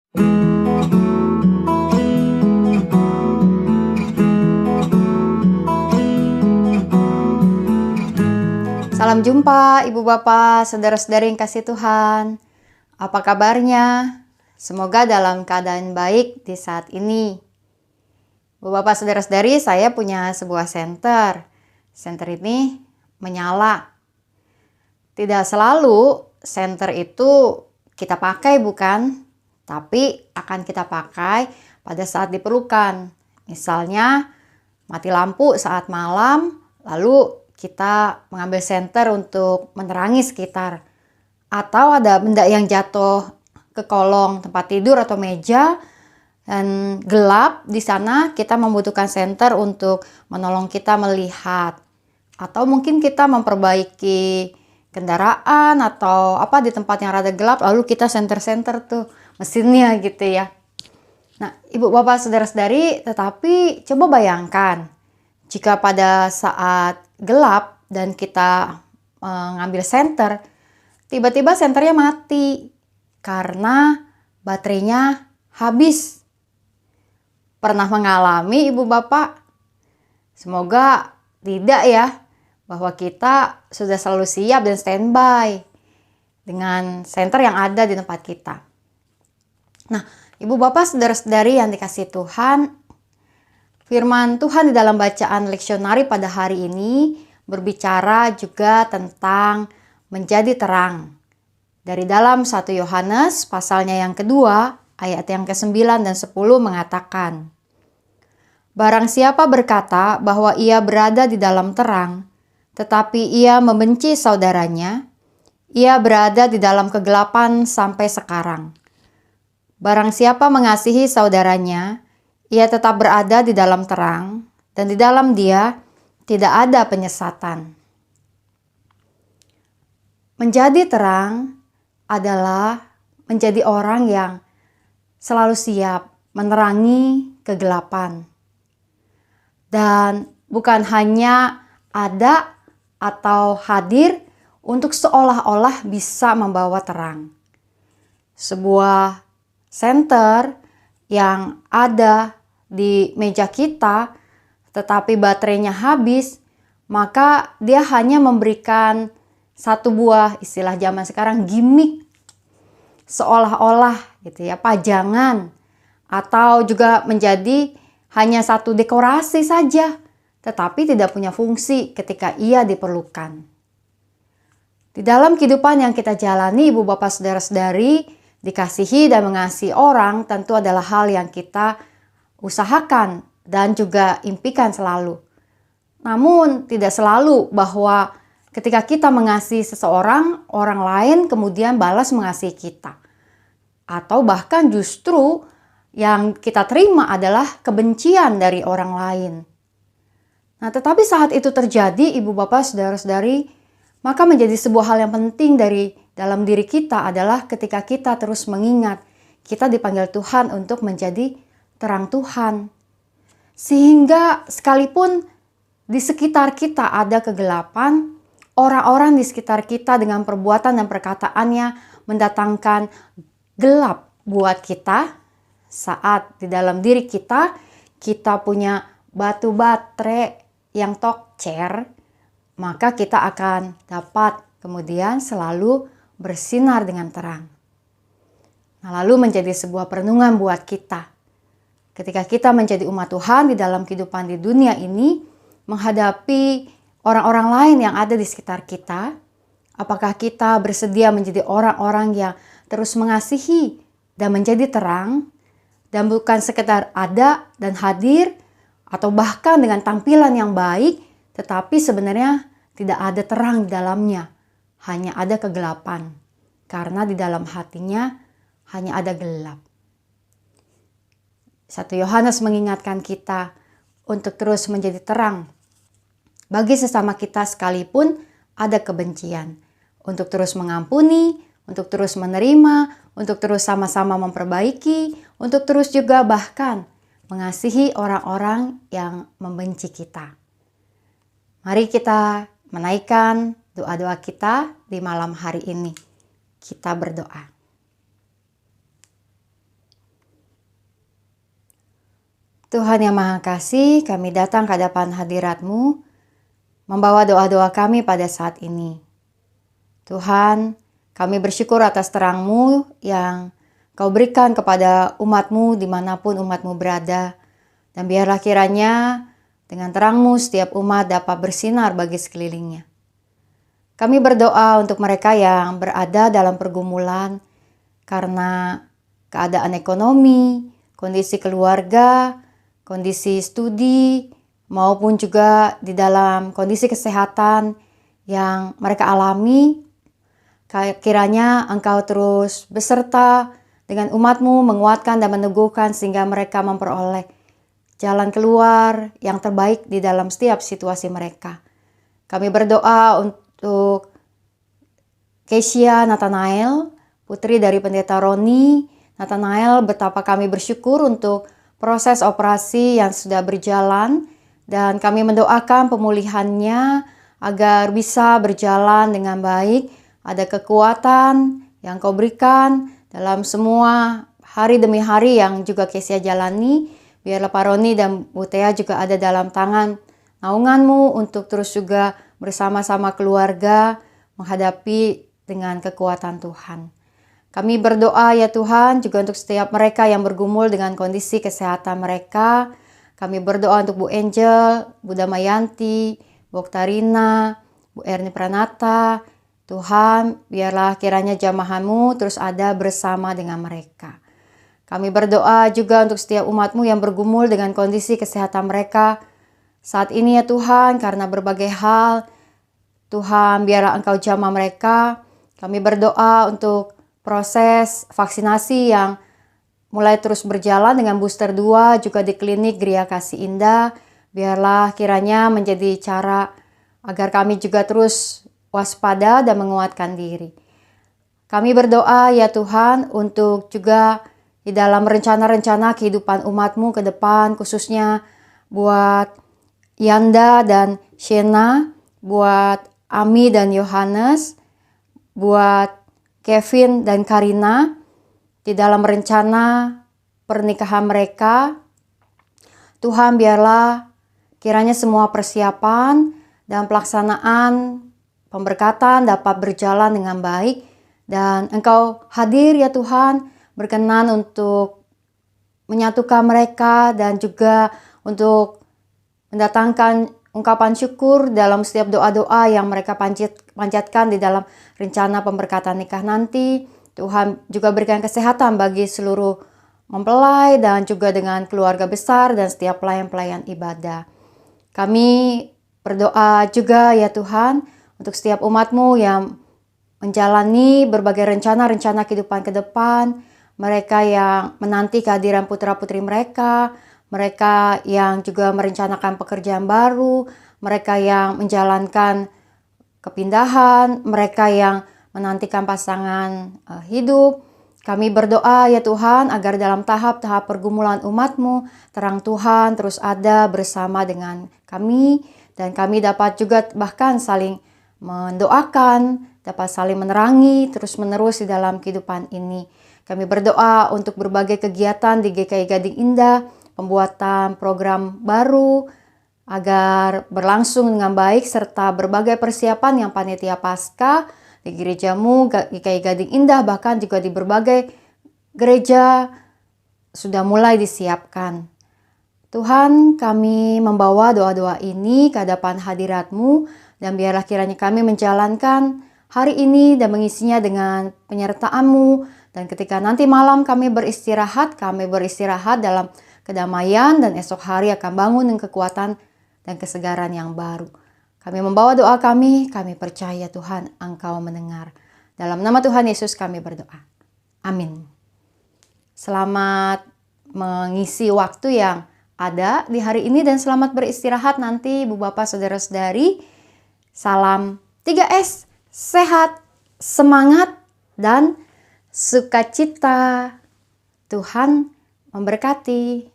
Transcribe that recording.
Salam jumpa Ibu Bapak, saudara-saudari yang kasih Tuhan. Apa kabarnya? Semoga dalam keadaan baik di saat ini. Ibu Bapak, saudara-saudari, saya punya sebuah senter. Senter ini menyala. Tidak selalu senter itu kita pakai, bukan? Tapi akan kita pakai pada saat diperlukan. Misalnya mati lampu saat malam, lalu kita mengambil senter untuk menerangi sekitar. Atau ada benda yang jatuh ke kolong tempat tidur atau meja dan gelap, di sana kita membutuhkan senter untuk menolong kita melihat. Atau mungkin kita memperbaiki kendaraan atau apa di tempat yang rada gelap, lalu kita senter-senter tuh mesinnya gitu ya. Nah, Ibu Bapak saudara-saudari, tetapi coba bayangkan jika pada saat gelap dan kita mengambil senter, tiba-tiba senternya mati karena baterainya habis. Pernah mengalami Ibu Bapak? Semoga tidak ya, bahwa kita sudah selalu siap dan standby dengan senter yang ada di tempat kita. Nah, Ibu Bapak saudara-saudari yang dikasihi Tuhan, firman Tuhan di dalam bacaan leksionari pada hari ini berbicara juga tentang menjadi terang. Dari dalam 1 Yohanes pasalnya yang kedua, ayat yang ke-9 dan 10 mengatakan, "Barang siapa berkata bahwa ia berada di dalam terang, tetapi ia membenci saudaranya, ia berada di dalam kegelapan sampai sekarang. Barang siapa mengasihi saudaranya, ia tetap berada di dalam terang, dan di dalam dia tidak ada penyesatan." Menjadi terang adalah menjadi orang yang selalu siap menerangi kegelapan. Dan bukan hanya ada atau hadir untuk seolah-olah bisa membawa terang. Sebuah senter yang ada di meja kita, tetapi baterainya habis, maka dia hanya memberikan satu buah, istilah zaman sekarang, gimmick, seolah-olah gitu ya, pajangan, atau juga menjadi hanya satu dekorasi saja, tetapi tidak punya fungsi ketika ia diperlukan. Di dalam kehidupan yang kita jalani, Ibu Bapak saudara-saudari, dikasihi dan mengasihi orang tentu adalah hal yang kita usahakan dan juga impikan selalu. Namun tidak selalu bahwa ketika kita mengasihi seseorang, orang lain kemudian balas mengasihi kita. Atau bahkan justru yang kita terima adalah kebencian dari orang lain. Nah, tetapi saat itu terjadi, Ibu Bapak saudara-saudari, maka menjadi sebuah hal yang penting dari dalam diri kita adalah ketika kita terus mengingat kita dipanggil Tuhan untuk menjadi terang Tuhan. Sehingga sekalipun di sekitar kita ada kegelapan, orang-orang di sekitar kita dengan perbuatan dan perkataannya mendatangkan gelap buat kita. Saat di dalam diri kita, kita punya batu baterai yang tokcer, maka kita akan dapat kemudian selalu bersinar dengan terang. Nah, lalu menjadi sebuah perenungan buat kita. Ketika kita menjadi umat Tuhan di dalam kehidupan di dunia ini, menghadapi orang-orang lain yang ada di sekitar kita, apakah kita bersedia menjadi orang-orang yang terus mengasihi dan menjadi terang, dan bukan sekedar ada dan hadir, atau bahkan dengan tampilan yang baik, tetapi sebenarnya tidak ada terang di dalamnya, hanya ada kegelapan, karena di dalam hatinya hanya ada gelap. 1 Yohanes mengingatkan kita untuk terus menjadi terang bagi sesama kita sekalipun ada kebencian, untuk terus mengampuni, untuk terus menerima, untuk terus sama-sama memperbaiki, untuk terus juga bahkan mengasihi orang-orang yang membenci kita. Mari kita menaikkan doa-doa kita di malam hari ini. Kita berdoa. Tuhan yang Maha Kasih, kami datang ke hadapan hadirat-Mu, membawa doa-doa kami pada saat ini. Tuhan, kami bersyukur atas terang-Mu yang Kau berikan kepada umat-Mu dimanapun umat-Mu berada. Dan biarlah kiranya dengan terang-Mu setiap umat dapat bersinar bagi sekelilingnya. Kami berdoa untuk mereka yang berada dalam pergumulan karena keadaan ekonomi, kondisi keluarga, kondisi studi, maupun juga di dalam kondisi kesehatan yang mereka alami. Kiranya Engkau terus beserta dengan umat-Mu menguatkan dan meneguhkan sehingga mereka memperoleh jalan keluar yang terbaik di dalam setiap situasi mereka. Kami berdoa untuk Kesia Nathanael, putri dari Pendeta Roni. Nathanael, betapa kami bersyukur untuk proses operasi yang sudah berjalan dan kami mendoakan pemulihannya agar bisa berjalan dengan baik. Ada kekuatan yang Kau berikan dalam semua hari demi hari yang juga Kesia jalani. Biarlah Pak Roni dan Bu Tea juga ada dalam tangan naungan-Mu untuk terus juga bersama-sama keluarga menghadapi dengan kekuatan Tuhan. Kami berdoa ya Tuhan juga untuk setiap mereka yang bergumul dengan kondisi kesehatan mereka. Kami berdoa untuk Bu Angel, Bu Damayanti, Bu Oktarina, Bu Erni Pranata. Tuhan, biarlah kiranya jamahan-Mu terus ada bersama dengan mereka. Kami berdoa juga untuk setiap umat-Mu yang bergumul dengan kondisi kesehatan mereka saat ini ya Tuhan, karena berbagai hal. Tuhan, biarlah Engkau jamah mereka. Kami berdoa untuk proses vaksinasi yang mulai terus berjalan dengan booster 2 juga di klinik Gria Kasih Indah. Biarlah kiranya menjadi cara agar kami juga terus waspada dan menguatkan diri. Kami berdoa ya Tuhan untuk juga di dalam rencana-rencana kehidupan umat-Mu ke depan, khususnya buat Yanda dan Shena, buat Ami dan Yohanes, buat Kevin dan Karina, di dalam rencana pernikahan mereka. Tuhan, biarlah kiranya semua persiapan dan pelaksanaan pemberkatan dapat berjalan dengan baik. Dan Engkau hadir ya Tuhan, berkenan untuk menyatukan mereka dan juga untuk mendatangkan ungkapan syukur dalam setiap doa-doa yang mereka panjatkan di dalam rencana pemberkatan nikah nanti. Tuhan juga berikan kesehatan bagi seluruh mempelai dan juga dengan keluarga besar dan setiap pelayan-pelayan ibadah. Kami berdoa juga ya Tuhan untuk setiap umat-Mu yang menjalani berbagai rencana-rencana kehidupan ke depan. Mereka yang menanti kehadiran putra-putri mereka, mereka yang juga merencanakan pekerjaan baru, mereka yang menjalankan kepindahan, mereka yang menantikan pasangan hidup. Kami berdoa ya Tuhan agar dalam tahap-tahap pergumulan umat-Mu, terang Tuhan terus ada bersama dengan kami. Dan kami dapat juga bahkan saling mendoakan, dapat saling menerangi terus-menerus di dalam kehidupan ini. Kami berdoa untuk berbagai kegiatan di GKI Gading Indah, pembuatan program baru agar berlangsung dengan baik serta berbagai persiapan yang panitia Paskah di gerejamu GKI Gading Indah, bahkan juga di berbagai gereja sudah mulai disiapkan. Tuhan, kami membawa doa-doa ini ke hadapan hadirat-Mu dan biarlah kiranya kami menjalankan hari ini dan mengisinya dengan penyertaan-Mu. Dan ketika nanti malam kami beristirahat dalam kedamaian dan esok hari akan bangun dengan kekuatan dan kesegaran yang baru. Kami membawa doa kami percaya Tuhan Engkau mendengar. Dalam nama Tuhan Yesus kami berdoa. Amin. Selamat mengisi waktu yang ada di hari ini dan selamat beristirahat nanti Ibu Bapak Saudara-saudari. Salam 3S, sehat, semangat, dan sukacita. Tuhan memberkati.